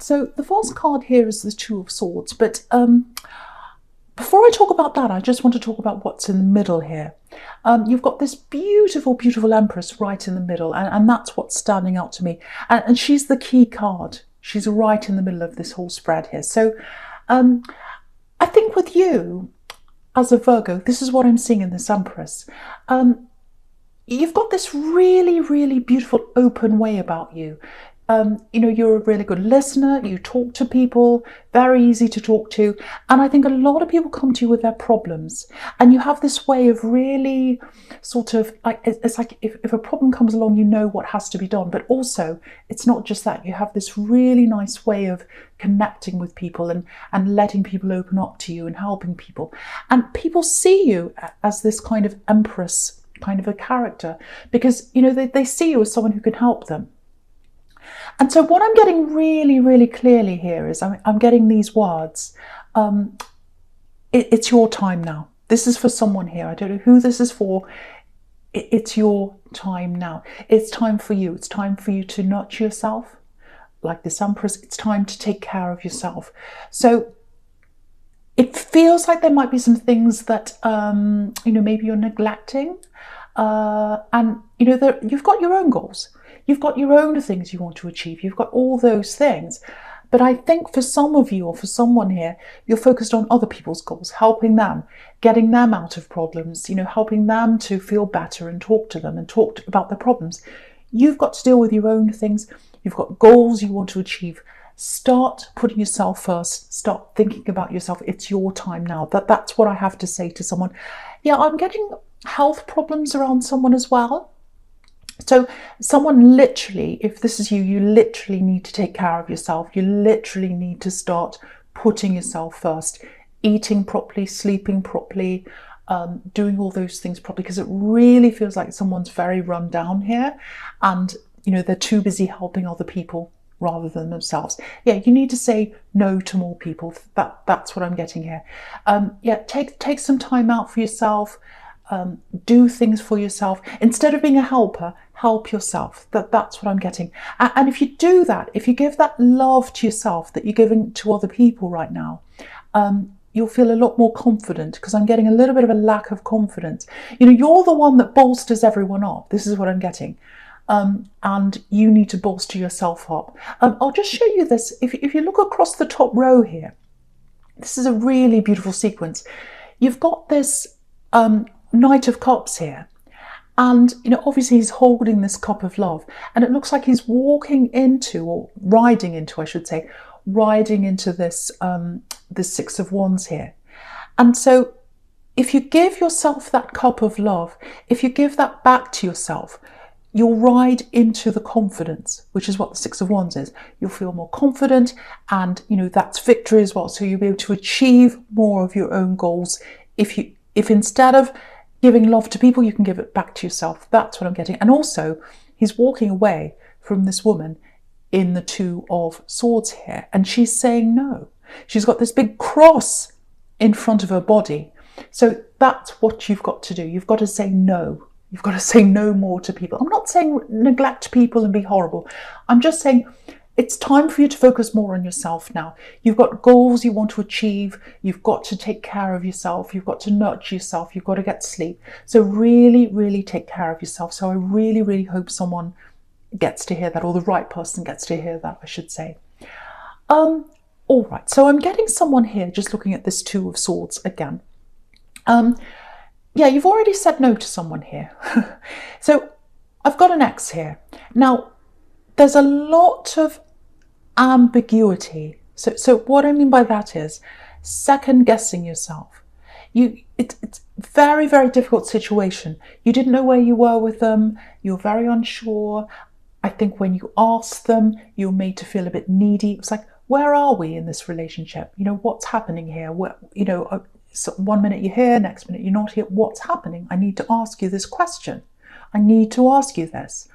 So the false card here is the Two of Swords, but before I talk about that, I just want to talk about what's in the middle here. You've got this beautiful, beautiful Empress right in the middle, and that's what's standing out to me. And she's the key card. She's right in the middle of this whole spread here. So I think with you, as a Virgo, this is what I'm seeing in this Empress. You've got this really, really beautiful open way about you. You're a really good listener, you talk to people, very easy to talk to. And I think a lot of people come to you with their problems. And you have this way of really sort of, like, it's like if a problem comes along, you know what has to be done. But also, it's not just that. You have this really nice way of connecting with people and letting people open up to you and helping people. And people see you as this kind of Empress kind of a character because, they see you as someone who can help them. And so what I'm getting really, really clearly here is I'm getting these words. It's your time now. This is for someone here. I don't know who this is for. It's your time now. It's time for you. It's time for you to nurture yourself. Like this Empress, it's time to take care of yourself. So it feels like there might be some things that, maybe you're neglecting. And, you've got your own goals. You've got your own things you want to achieve. You've got all those things. But I think for some of you or for someone here, you're focused on other people's goals, helping them, getting them out of problems, helping them to feel better and talk to them and talk about their problems. You've got to deal with your own things. You've got goals you want to achieve. Start putting yourself first. Start thinking about yourself. It's your time now. That's what I have to say to someone. Yeah, I'm getting health problems around someone as well. So someone literally, if this is you, you literally need to take care of yourself. You literally need to start putting yourself first, eating properly, sleeping properly, doing all those things properly, because it really feels like someone's very run down here and, they're too busy helping other people rather than themselves. Yeah, you need to say no to more people. That's what I'm getting here. Take some time out for yourself. Do things for yourself. Instead of being a helper, help yourself. That's what I'm getting. And if you do that, if you give that love to yourself that you're giving to other people right now, you'll feel a lot more confident, because I'm getting a little bit of a lack of confidence. You're the one that bolsters everyone up. This is what I'm getting. And you need to bolster yourself up. I'll just show you this. If you look across the top row here, this is a really beautiful sequence. You've got this Knight of Cups here, and obviously he's holding this cup of love, and it looks like he's walking into, or riding into, I should say, riding into this this Six of Wands here. And so if you give yourself that cup of love, if you give that back to yourself, you'll ride into the confidence, which is what the Six of Wands is. You'll feel more confident, and that's victory as well. So you'll be able to achieve more of your own goals if instead of giving love to people, you can give it back to yourself. That's what I'm getting. And also, he's walking away from this woman in the Two of Swords here, and she's saying no. She's got this big cross in front of her body. So that's what you've got to do. You've got to say no. You've got to say no more to people. I'm not saying neglect people and be horrible. I'm just saying it's time for you to focus more on yourself now. You've got goals you want to achieve. You've got to take care of yourself. You've got to nurture yourself. You've got to get sleep. So really, really take care of yourself. So I really, really hope someone gets to hear that, or the right person gets to hear that, I should say. All right, so I'm getting someone here, just looking at this Two of Swords again. Yeah, you've already said no to someone here. So I've got an ex here. Now, there's a lot of ambiguity. So what I mean by that is second guessing yourself. It's very, very difficult situation. You didn't know where you were with them. You're very unsure. I think when you asked them, you're made to feel a bit needy. It's like, where are we in this relationship? What's happening here? So 1 minute you're here, next minute you're not here. What's happening? I need to ask you this question. I need to ask you this.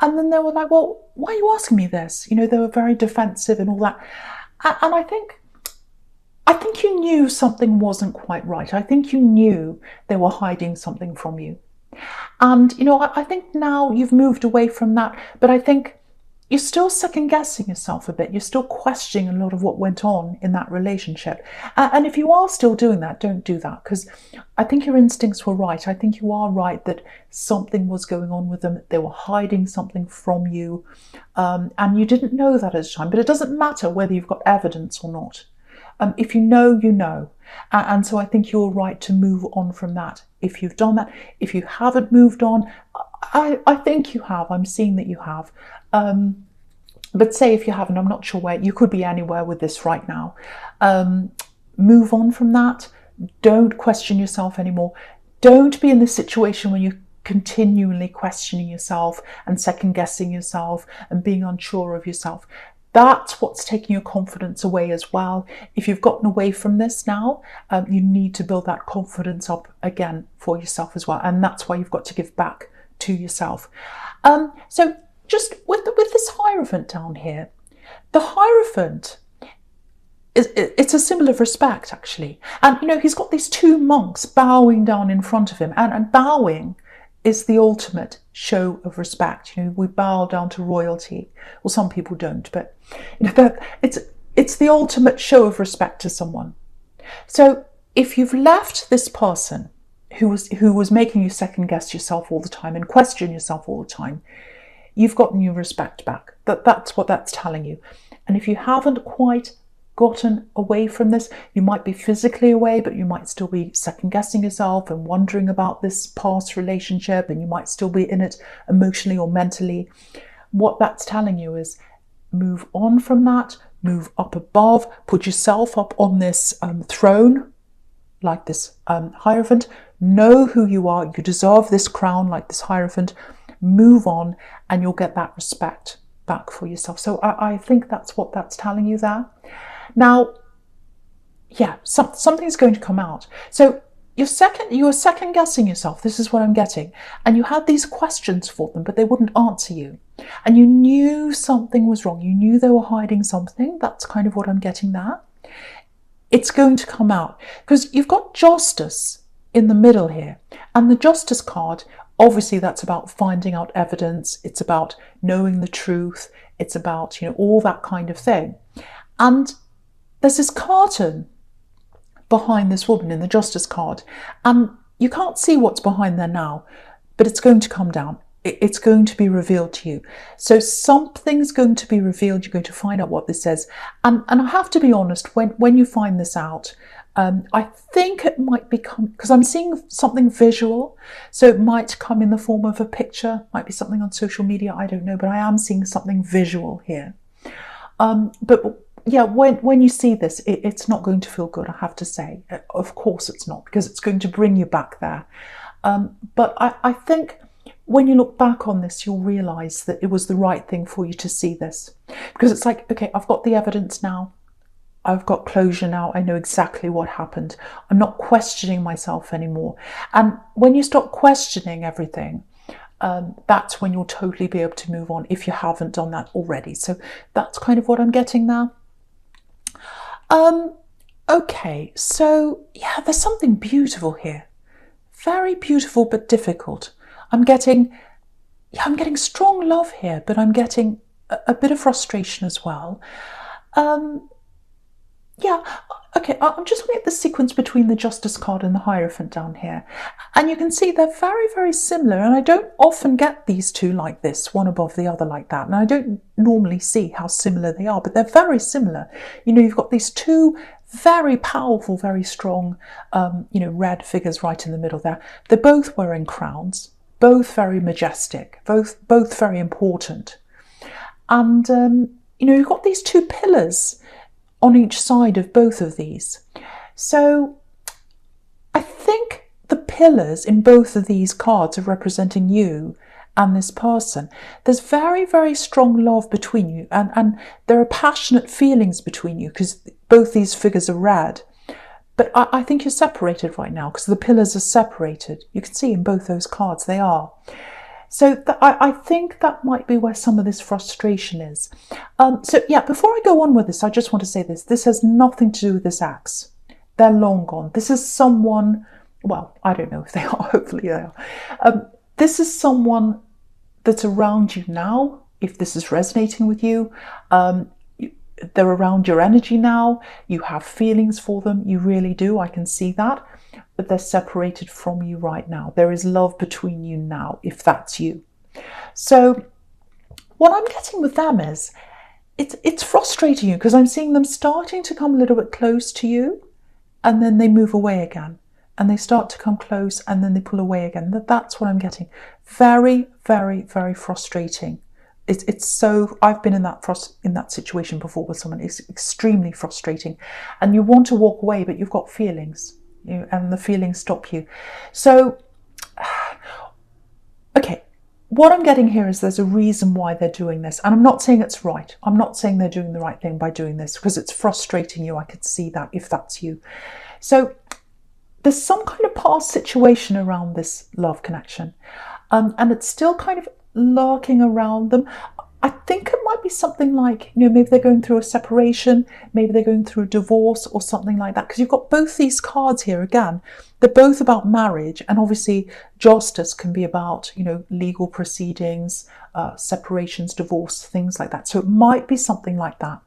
And then they were like, well, why are you asking me this? They were very defensive and all that. And I think you knew something wasn't quite right. I think you knew they were hiding something from you. And, I think now you've moved away from that. But I think, you're still second guessing yourself a bit. You're still questioning a lot of what went on in that relationship. And if you are still doing that, don't do that, because I think your instincts were right. I think you are right that something was going on with them. They were hiding something from you, and you didn't know that at the time. But it doesn't matter whether you've got evidence or not. If you know, you know. And so I think you're right to move on from that. If you've done that, if you haven't moved on, I think you have. I'm seeing that you have. But say if you haven't, I'm not sure where. You could be anywhere with this right now. Move on from that. Don't question yourself anymore. Don't be in this situation where you're continually questioning yourself and second guessing yourself and being unsure of yourself. That's what's taking your confidence away as well. If you've gotten away from this now, you need to build that confidence up again for yourself as well. And that's why you've got to give back to yourself. So just with this Hierophant down here, the Hierophant, it's a symbol of respect, actually. And, you know, he's got these two monks bowing down in front of him. And bowing is the ultimate show of respect. You know, we bow down to royalty. Well, some people don't, but you know, it's the ultimate show of respect to someone. So if you've left this person who was making you second guess yourself all the time and question yourself all the time, you've gotten your respect back. That's what that's telling you. And if you haven't quite gotten away from this, you might be physically away, but you might still be second guessing yourself and wondering about this past relationship, and you might still be in it emotionally or mentally. What that's telling you is move on from that, move up above, put yourself up on this throne like this Hierophant. Know who you are. You deserve this crown like this Hierophant. Move on and you'll get that respect back for yourself. So I think that's what that's telling you there. Now, yeah, something's going to come out. So you were second guessing yourself. This is what I'm getting. And you had these questions for them, but they wouldn't answer you. And you knew something was wrong. You knew they were hiding something. That's kind of what I'm getting there. It's going to come out because you've got Justice in the middle here. And the Justice card, obviously that's about finding out evidence. It's about knowing the truth. It's about, you know, all that kind of thing. And there's this curtain behind this woman in the Justice card, and you can't see what's behind there now, but it's going to come down. It's going to be revealed to you. So something's going to be revealed. You're going to find out what this says. And I have to be honest, when you find this out, I think it might become, because I'm seeing something visual, so it might come in the form of a picture, might be something on social media, I don't know, but I am seeing something visual here. But yeah, when you see this, it's not going to feel good, I have to say. Of course it's not, because it's going to bring you back there. But I think when you look back on this, you'll realise that it was the right thing for you to see this. Because it's like, okay, I've got the evidence now. I've got closure now. I know exactly what happened. I'm not questioning myself anymore. And when you stop questioning everything, that's when you'll totally be able to move on if you haven't done that already. So that's kind of what I'm getting now. Okay, so yeah, there's something beautiful here. Very beautiful, but difficult. I'm getting strong love here, but I'm getting a bit of frustration as well. Yeah, okay, I'm just looking at the sequence between the Justice card and the Hierophant down here. And you can see they're very, very similar. And I don't often get these two like this, one above the other like that. And I don't normally see how similar they are, but they're very similar. You know, you've got these two very powerful, very strong, red figures right in the middle there. They're both wearing crowns, both very majestic, both very important. And, you've got these two pillars on each side of both of these. So I think the pillars in both of these cards are representing you and this person. There's very, very strong love between you, and there are passionate feelings between you because both these figures are red. But I think you're separated right now because the pillars are separated. You can see in both those cards they are. So I think that might be where some of this frustration is. So yeah, before I go on with this, I just want to say this. This has nothing to do with this ex. They're long gone. This is someone, well, I don't know if they are, hopefully they are. This is someone that's around you now, if this is resonating with you. They're around your energy now. You have feelings for them. You really do. I can see that. But they're separated from you right now. There is love between you now, if that's you. So what I'm getting with them is it's frustrating you, because I'm seeing them starting to come a little bit close to you, and then they move away again. And they start to come close, and then they pull away again. That's what I'm getting. Very, very, very frustrating. It's so, I've been in that situation before with someone. It's extremely frustrating, and you want to walk away, but you've got feelings, and the feelings stop you. So, okay, what I'm getting here is there's a reason why they're doing this, and I'm not saying it's right. I'm not saying they're doing the right thing by doing this, because it's frustrating you. I could see that if that's you. So there's some kind of past situation around this love connection, and it's still kind of lurking around them. I think it might be something like, maybe they're going through a separation, maybe they're going through a divorce or something like that, because you've got both these cards here again. They're both about marriage, and obviously justice can be about, legal proceedings, separations, divorce, things like that. So it might be something like that.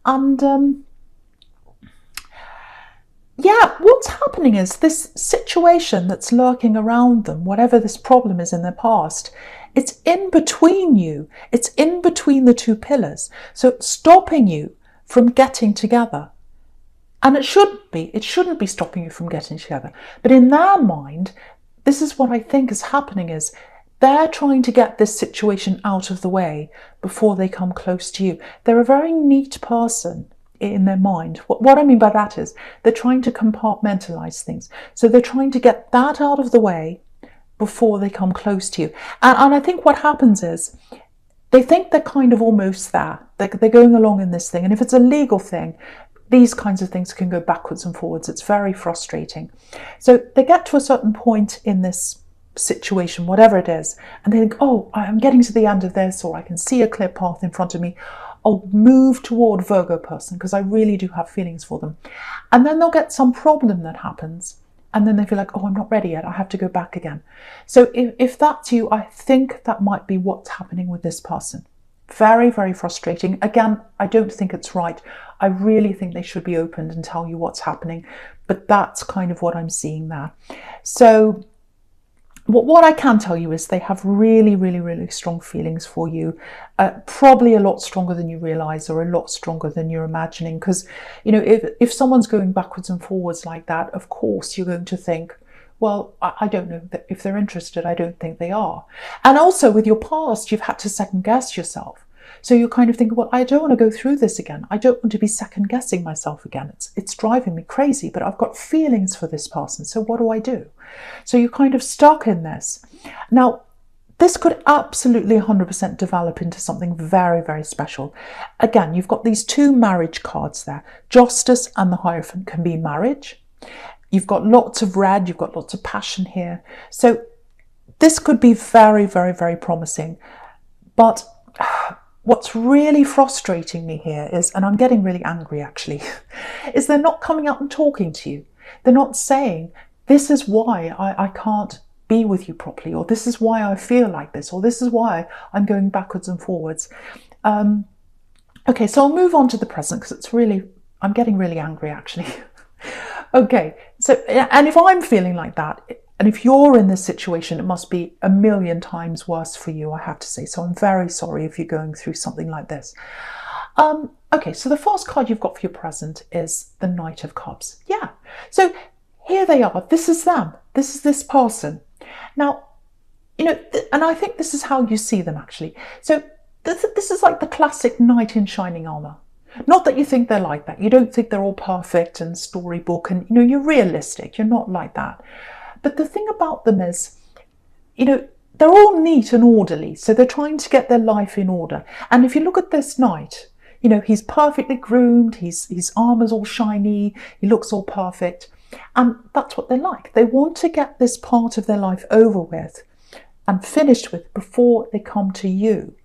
And yeah, what's happening is this situation that's lurking around them, whatever this problem is in their past, it's in between you. It's in between the two pillars. So it's stopping you from getting together. And it shouldn't be. It shouldn't be stopping you from getting together. But in their mind, this is what I think is happening, is they're trying to get this situation out of the way before they come close to you. They're a very neat person in their mind. What I mean by that is they're trying to compartmentalize things. So they're trying to get that out of the way before they come close to you. And I think what happens is they think they're kind of almost there. They're going along in this thing. And if it's a legal thing, these kinds of things can go backwards and forwards. It's very frustrating. So they get to a certain point in this situation, whatever it is, and they think, oh, I'm getting to the end of this, or I can see a clear path in front of me. I'll move toward Virgo person because I really do have feelings for them. And then they'll get some problem that happens, and then they feel like, oh, I'm not ready yet. I have to go back again. So if that's you, I think that might be what's happening with this person. Very, very frustrating. Again, I don't think it's right. I really think they should be opened and tell you what's happening. But that's kind of what I'm seeing there. So what I can tell you is they have really, really, really strong feelings for you, probably a lot stronger than you realise, or a lot stronger than you're imagining. Because, if someone's going backwards and forwards like that, of course you're going to think, well, I don't know if they're interested. I don't think they are. And also with your past, you've had to second guess yourself. So you're kind of thinking, well, I don't want to go through this again. I don't want to be second guessing myself again. It's driving me crazy, but I've got feelings for this person. So what do I do? So you're kind of stuck in this. Now, this could absolutely 100% develop into something very, very special. Again, you've got these two marriage cards there. Justice and the Hierophant can be marriage. You've got lots of red. You've got lots of passion here. So this could be very, very, very promising. But what's really frustrating me here is, and I'm getting really angry actually, is they're not coming out and talking to you. They're not saying, this is why I can't be with you properly, or this is why I feel like this, or this is why I'm going backwards and forwards. Okay, so I'll move on to the present, because I'm getting really angry actually. Okay, so, and if I'm feeling like that, and if you're in this situation, it must be a million times worse for you, I have to say. So I'm very sorry if you're going through something like this. Okay, so the first card you've got for your present is the Knight of Cups. Yeah, so here they are. This is them. This is this person. Now, and I think this is how you see them actually. So this is like the classic knight in shining armor. Not that you think they're like that. You don't think they're all perfect and storybook and, you're realistic. You're not like that. But the thing about them is, they're all neat and orderly. So they're trying to get their life in order. And if you look at this knight, he's perfectly groomed. His armor's all shiny. He looks all perfect. And that's what they're like. They want to get this part of their life over with and finished with before they come to you.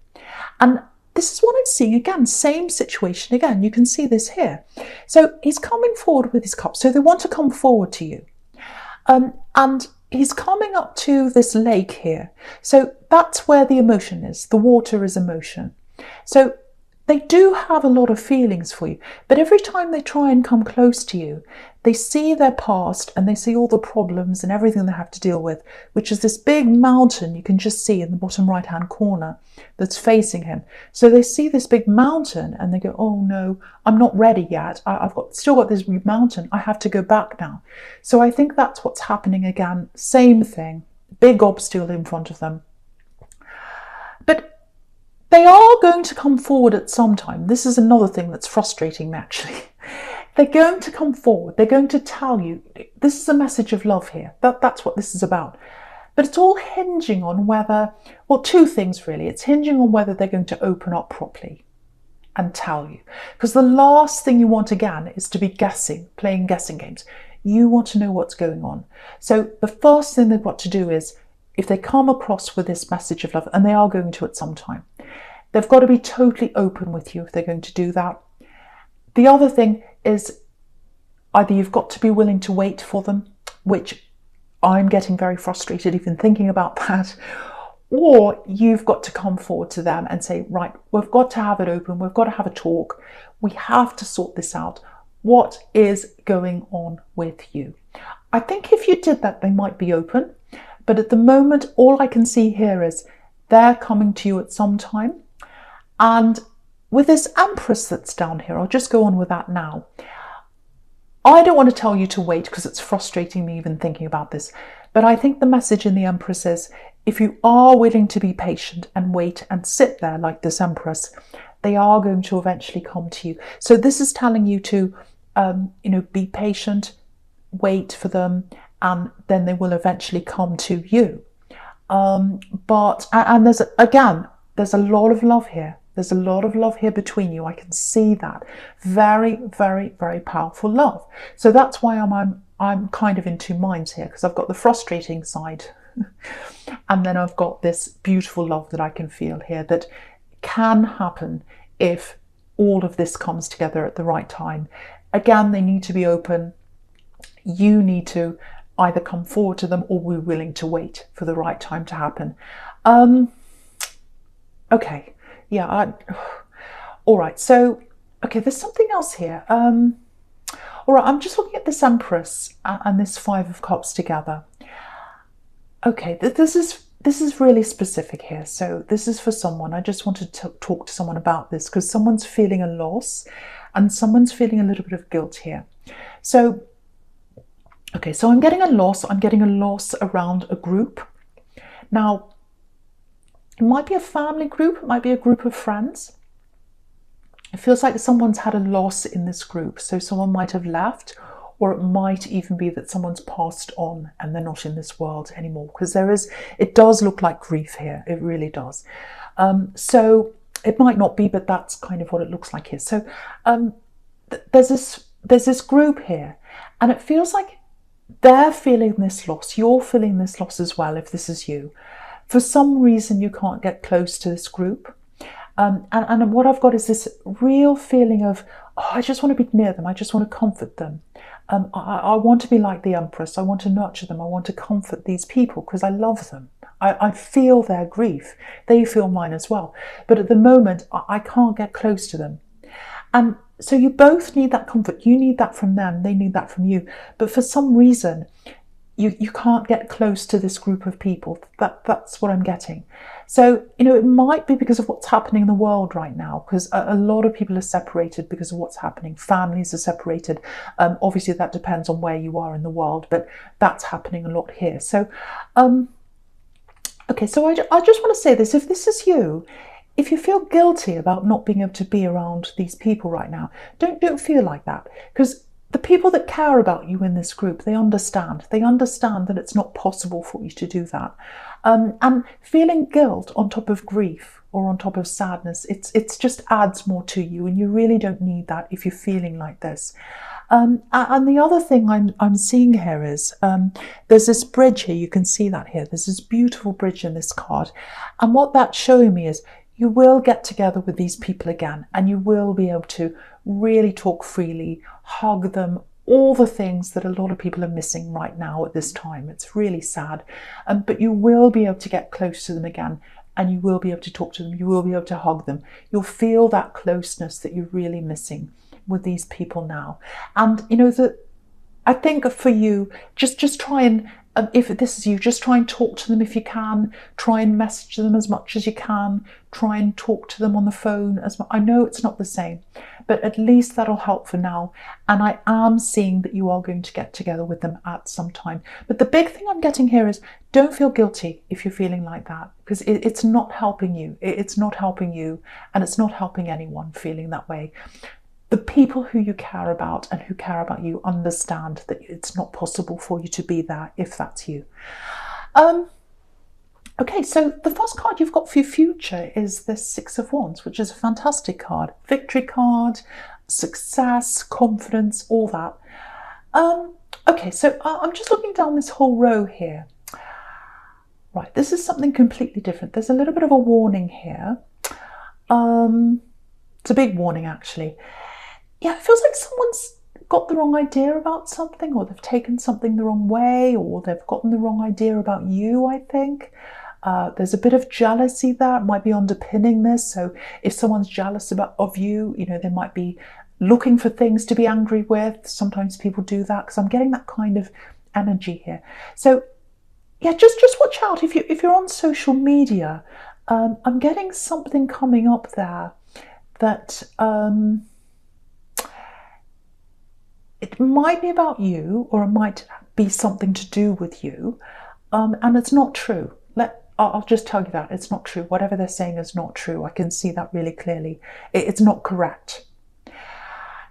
And this is what I'm seeing again, same situation again. You can see this here. So he's coming forward with his cups. So they want to come forward to you. And he's coming up to this lake here. So that's where the emotion is. The water is emotion. So they do have a lot of feelings for you, but every time they try and come close to you, they see their past and they see all the problems and everything they have to deal with, which is this big mountain you can just see in the bottom right hand corner that's facing him. So they see this big mountain and they go, oh no, I'm not ready yet. Still got this mountain. I have to go back now. So I think that's what's happening again. Same thing, big obstacle in front of them. But they are going to come forward at some time. This is another thing that's frustrating me, actually. They're going to come forward. They're going to tell you, this is a message of love here. That's what this is about. But it's all hinging on whether, well, two things really. It's hinging on whether they're going to open up properly and tell you. Because the last thing you want, again, is to be guessing, playing guessing games. You want to know what's going on. So the first thing they've got to do is, if they come across with this message of love, and they are going to at some time, they've got to be totally open with you if they're going to do that. The other thing is either you've got to be willing to wait for them, which I'm getting very frustrated even thinking about that, or you've got to come forward to them and say, right, we've got to have it open, we've got to have a talk, we have to sort this out. What is going on with you? I think if you did that, they might be open, but at the moment, all I can see here is they're coming to you at some time. And with this Empress that's down here, I'll just go on with that now. I don't want to tell you to wait because it's frustrating me even thinking about this. But I think the message in the Empress is, if you are willing to be patient and wait and sit there like this Empress, they are going to eventually come to you. So this is telling you to, be patient, wait for them, and then they will eventually come to you. And there's a lot of love here. There's a lot of love here between you. I can see that. Very, very, very powerful love. So that's why I'm kind of in two minds here, because I've got the frustrating side and then I've got this beautiful love that I can feel here that can happen if all of this comes together at the right time. Again, they need to be open. You need to either come forward to them or be willing to wait for the right time to happen. Okay. Yeah, all right, so, okay, there's something else here. All right, I'm just looking at this Empress and this Five of Cups together. Okay, this is really specific here. So this is for someone. I just wanted to talk to someone about this because someone's feeling a loss and someone's feeling a little bit of guilt here. So, okay, so I'm getting a loss. I'm getting a loss around a group. Now, it might be a family group, it might be a group of friends. It feels like someone's had a loss in this group. So someone might have left, or it might even be that someone's passed on and they're not in this world anymore. Because it does look like grief here. It really does. So it might not be, but that's kind of what it looks like here. So there's this group here, and it feels like they're feeling this loss. You're feeling this loss as well, if this is you. For some reason, you can't get close to this group. And what I've got is this real feeling of, oh, I just want to be near them. I just want to comfort them. I want to be like the Empress. I want to nurture them. I want to comfort these people because I love them. I feel their grief. They feel mine as well. But at the moment, I can't get close to them. And so you both need that comfort. You need that from them. They need that from you. But for some reason, you can't get close to this group of people. That's what I'm getting. So, it might be because of what's happening in the world right now, because a lot of people are separated because of what's happening. Families are separated. Obviously, that depends on where you are in the world, but that's happening a lot here. So, okay, so I just want to say this. If this is you, if you feel guilty about not being able to be around these people right now, don't feel like that, because the people that care about you in this group, they understand. They understand that it's not possible for you to do that. And feeling guilt on top of grief or on top of sadness, it's just adds more to you, and you really don't need that if you're feeling like this. And the other thing I'm seeing here is there's this bridge here. You can see that here. There's this beautiful bridge in this card. And what that's showing me is you will get together with these people again, and you will be able to really talk freely, hug them, all the things that a lot of people are missing right now at this time. It's really sad. But you will be able to get close to them again, and you will be able to talk to them. You will be able to hug them. You'll feel that closeness that you're really missing with these people now. And I think for you, just try and, if this is you, just try and talk to them if you can. Try and message them as much as you can. Try and talk to them on the phone as much. I know it's not the same, but at least that'll help for now. And I am seeing that you are going to get together with them at some time. But the big thing I'm getting here is, don't feel guilty if you're feeling like that, because it's not helping you. It's not helping you, and it's not helping anyone feeling that way. The people who you care about and who care about you understand that it's not possible for you to be there if that's you. Okay, so the first card you've got for your future is the Six of Wands, which is a fantastic card. Victory card, success, confidence, all that. Okay, so I'm just looking down this whole row here. Right, this is something completely different. There's a little bit of a warning here. It's a big warning, actually. Yeah, it feels like someone's got the wrong idea about something, or they've taken something the wrong way, or they've gotten the wrong idea about you, I think. There's a bit of jealousy there. It might be underpinning this. So if someone's jealous of you, they might be looking for things to be angry with. Sometimes people do that, because I'm getting that kind of energy here. So yeah, just watch out if you're on social media. I'm getting something coming up there that it might be about you, or it might be something to do with you, and it's not true. I'll just tell you that it's not true. Whatever they're saying is not true. I can see that really clearly. It's not correct.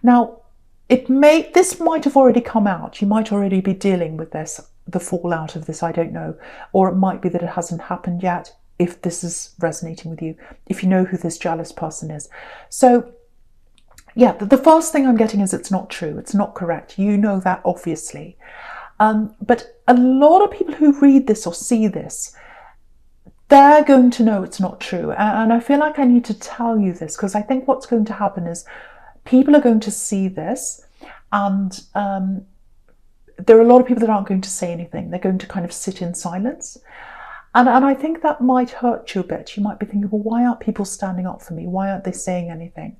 Now, this might have already come out. You might already be dealing with this, the fallout of this, I don't know. Or it might be that it hasn't happened yet, if this is resonating with you, if you know who this jealous person is. So yeah, the first thing I'm getting is it's not true. It's not correct. You know that, obviously. But a lot of people who read this or see this, they're going to know it's not true. And I feel like I need to tell you this, because I think what's going to happen is people are going to see this, and there are a lot of people that aren't going to say anything. They're going to kind of sit in silence. And I think that might hurt you a bit. You might be thinking, well, why aren't people standing up for me? Why aren't they saying anything?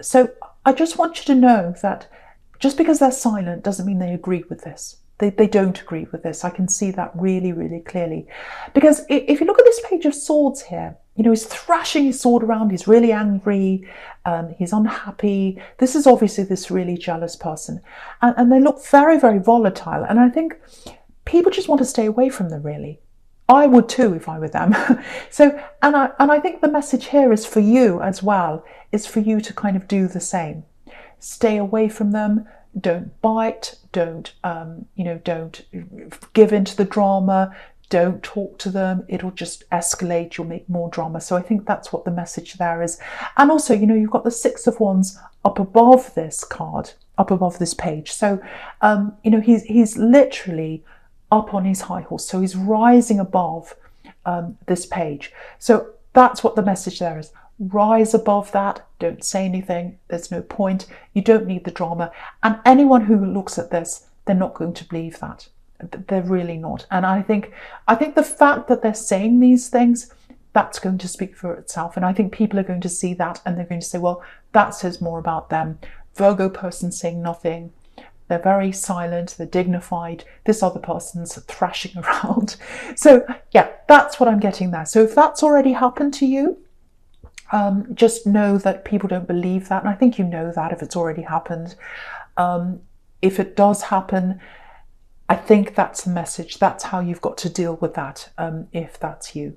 So I just want you to know that just because they're silent doesn't mean they agree with this. They don't agree with this. I can see that really, really clearly. Because if you look at this Page of Swords here, he's thrashing his sword around. He's really angry. He's unhappy. This is obviously this really jealous person. And they look very, very volatile. And I think people just want to stay away from them, really. I would too if I were them. So, and I think the message here is for you as well, is for you to kind of do the same. Stay away from them. Don't bite. Don't give into the drama. Don't talk to them. It'll just escalate. You'll make more drama. So I think that's what the message there is. And also, you've got the Six of Wands up above this card, up above this page. So, he's literally up on his high horse. So he's rising above this page. So that's what the message there is. Rise above that. Don't say anything. There's no point. You don't need the drama. And anyone who looks at this, they're not going to believe that. They're really not. And I think the fact that they're saying these things, that's going to speak for itself. And I think people are going to see that, and they're going to say, well, that says more about them. Virgo person saying nothing. They're very silent, they're dignified. This other person's thrashing around. So yeah, that's what I'm getting there. So if that's already happened to you, just know that people don't believe that. And I think you know that if it's already happened. If it does happen, I think that's the message. That's how you've got to deal with that, if that's you.